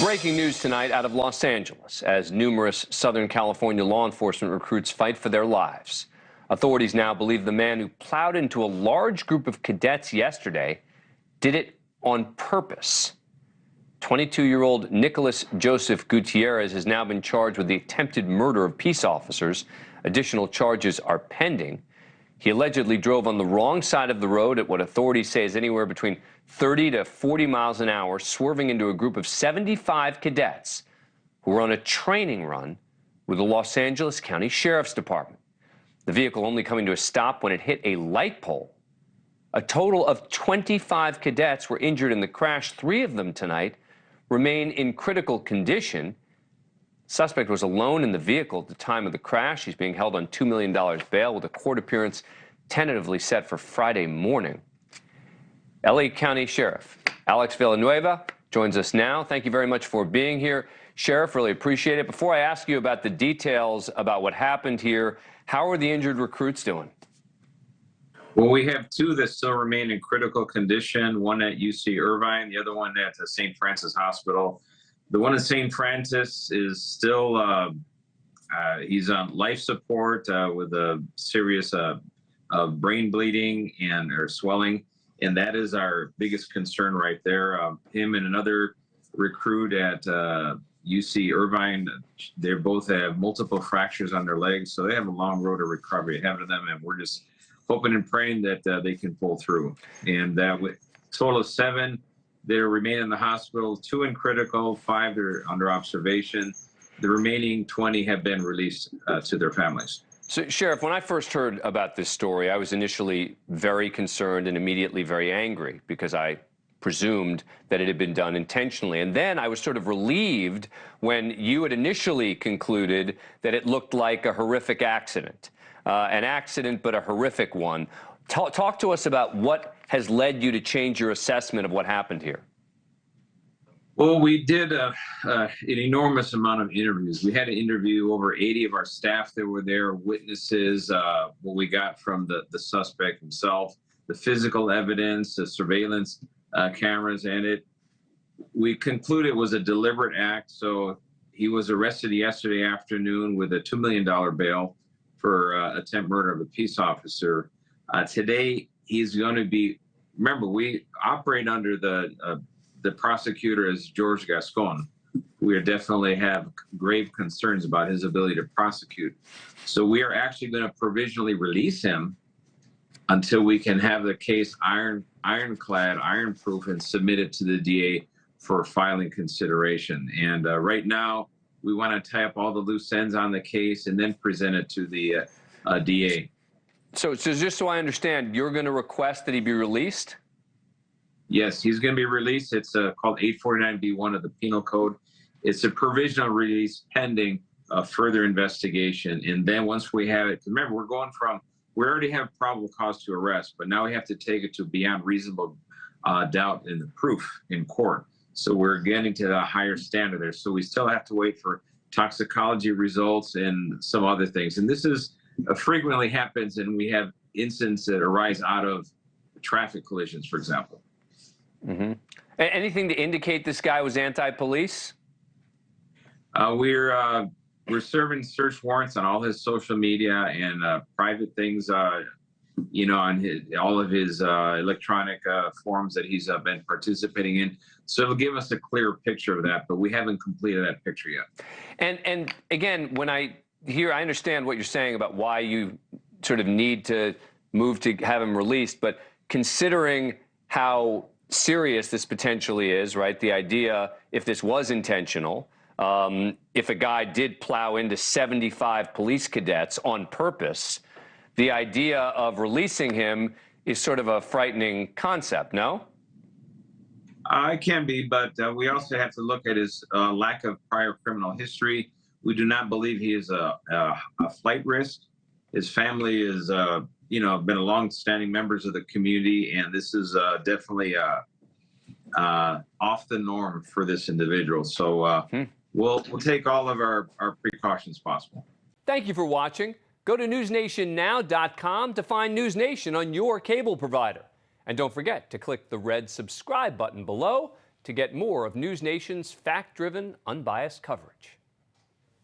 Breaking news tonight out of Los Angeles as numerous Southern California law enforcement recruits fight for their lives. Authorities now believe the man who plowed into a large group of cadets yesterday did it on purpose. 22-year-old Nicholas Joseph Gutierrez has now been charged with the attempted murder of peace officers. Additional charges are pending. He allegedly drove on the wrong side of the road at what authorities say is anywhere between 30 to 40 miles an hour, swerving into a group of 75 cadets who were on a training run with the Los Angeles County Sheriff's Department. The vehicle only coming to a stop when it hit a light pole. A total of 25 cadets were injured in the crash. 3 of them tonight remain in critical condition. Suspect was alone in the vehicle at the time of the crash. He's being held on $2 million bail with a court appearance tentatively set for Friday morning. LA County Sheriff Alex Villanueva joins us now. Thank you very much for being here. Sheriff, really appreciate it. Before I ask you about the details about what happened here, how are the injured recruits doing? Well, we have 2 that still remain in critical condition, one at UC Irvine, the other one at the St. Francis Hospital. The one at St. Francis is still, he's on life support with a serious brain bleeding or swelling, and that is our biggest concern right there. Him and another recruit at UC Irvine, they both have multiple fractures on their legs, so they have a long road to recovery ahead of them, and we're just hoping and praying that they can pull through. And with a total of 7 that remain in the hospital, 2 in critical, 5 are under observation. The remaining 20 have been released to their families. So, Sheriff, when I first heard about this story, I was initially very concerned and immediately very angry because I presumed that it had been done intentionally. And then I was sort of relieved when you had initially concluded that it looked like a horrific accident. An accident, but a horrific one. Talk to us about what has led you to change your assessment of what happened here. Well, we did an enormous amount of interviews. We had to interview over 80 of our staff that were there, witnesses, what we got from the suspect himself, the physical evidence, the surveillance cameras, and we concluded it was a deliberate act. So he was arrested yesterday afternoon with a $2 million bail for attempt murder of a peace officer. Today, he's going to be, remember, we operate under the prosecutor as George Gascon. We definitely have grave concerns about his ability to prosecute. So we are actually going to provisionally release him until we can have the case ironclad, iron-proof, and submit it to the DA for filing consideration. And right now, we want to tie up all the loose ends on the case and then present it to the DA. So just so I understand, you're going to request that he be released? Yes, he's going to be released. It's called 849B1 of the Penal Code. It's a provisional release pending further investigation. And then once we have it, remember, we already have probable cause to arrest, but now we have to take it to beyond reasonable doubt in the proof in court. So we're getting to the higher standard there. So we still have to wait for toxicology results and some other things. And this is frequently happens, and we have incidents that arise out of traffic collisions, for example. Mm-hmm. Anything to indicate this guy was anti-police? We're serving search warrants on all his social media and private things, on all of his electronic forums that he's been participating in. So it'll give us a clearer picture of that, but we haven't completed that picture yet. And again, when I understand what you're saying about why you sort of need to move to have him released, but considering how serious this potentially is, right? The idea, if this was intentional, if a guy did plow into 75 police cadets on purpose, the idea of releasing him is sort of a frightening concept, no? It can be, but we also have to look at his lack of prior criminal history. We do not believe he is a flight risk. His family is, been long-standing members of the community, and this is definitely off the norm for this individual. So we'll take all of our precautions possible. Thank you for watching. Go to newsnationnow.com to find NewsNation on your cable provider. And don't forget to click the red subscribe button below to get more of NewsNation's fact-driven, unbiased coverage.